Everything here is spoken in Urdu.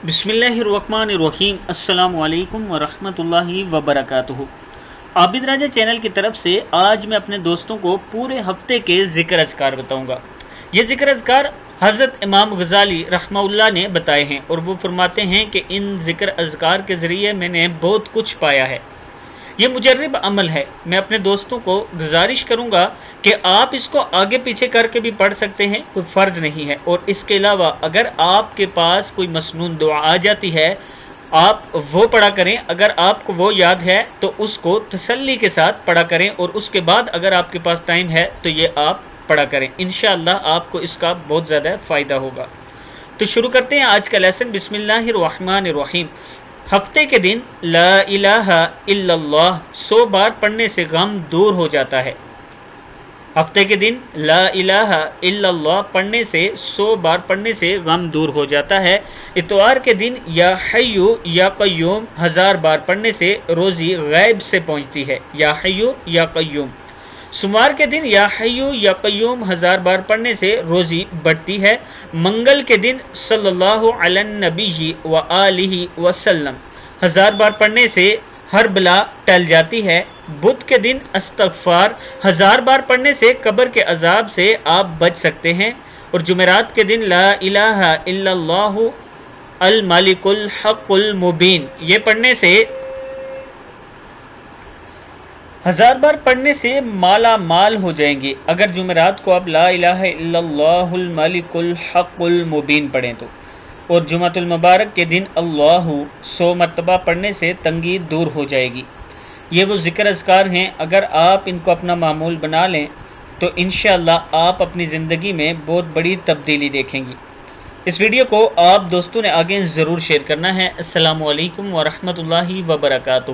بسم اللہ الرحمن الرحیم۔ السلام علیکم ورحمۃ اللہ وبرکاتہ۔ عابد راجہ چینل کی طرف سے آج میں اپنے دوستوں کو پورے ہفتے کے ذکر اذکار بتاؤں گا۔ یہ ذکر اذکار حضرت امام غزالی رحمہ اللہ نے بتائے ہیں، اور وہ فرماتے ہیں کہ ان ذکر اذکار کے ذریعے میں نے بہت کچھ پایا ہے۔ یہ مجرب عمل ہے۔ میں اپنے دوستوں کو گزارش کروں گا کہ آپ اس کو آگے پیچھے کر کے بھی پڑھ سکتے ہیں، کوئی فرض نہیں ہے۔ اور اس کے علاوہ اگر آپ کے پاس کوئی مسنون دعا آ جاتی ہے آپ وہ پڑھا کریں، اگر آپ کو وہ یاد ہے تو اس کو تسلی کے ساتھ پڑھا کریں، اور اس کے بعد اگر آپ کے پاس ٹائم ہے تو یہ آپ پڑھا کریں۔ انشاءاللہ آپ کو اس کا بہت زیادہ فائدہ ہوگا۔ تو شروع کرتے ہیں آج کا لیسن۔ بسم اللہ الرحمن الرحیم۔ ہفتے کے دن لا الہ الا اللہ 100 بار پڑھنے سے غم دور ہو جاتا ہے۔ ہفتے کے دن لا الہ الا اللہ پڑھنے سے 100 بار پڑھنے سے غم دور ہو جاتا ہے۔ اتوار کے دن یا حیو یا قیوم 1000 بار پڑھنے سے روزی غیب سے پہنچتی ہے۔ یا حیو یا قیوم۔ سوموار کے دن یا حیو یا قیوم 1000 بار پڑھنے سے روزی بڑھتی ہے۔ منگل کے دن صلی اللہ علی النبی وآلہ وسلم 1000 بار پڑھنے سے ہر بلا ٹل جاتی ہے۔ بدھ کے دن استغفار 1000 بار پڑھنے سے قبر کے عذاب سے آپ بچ سکتے ہیں۔ اور جمعرات کے دن لا الہ الا اللہ الملک الحق المبین یہ پڑھنے سے 1000 بار پڑھنے سے مالا مال ہو جائیں گے، اگر جمعرات کو آپ لا الہ الا اللہ الملک الحق المبین پڑھیں تو۔ اور جمعۃ المبارک کے دن اللہ 100 مرتبہ پڑھنے سے تنگی دور ہو جائے گی۔ یہ وہ ذکر اذکار ہیں، اگر آپ ان کو اپنا معمول بنا لیں تو انشاءاللہ آپ اپنی زندگی میں بہت بڑی تبدیلی دیکھیں گی۔ اس ویڈیو کو آپ دوستوں نے آگے ضرور شیئر کرنا ہے۔ السلام علیکم ورحمۃ اللہ وبرکاتہ۔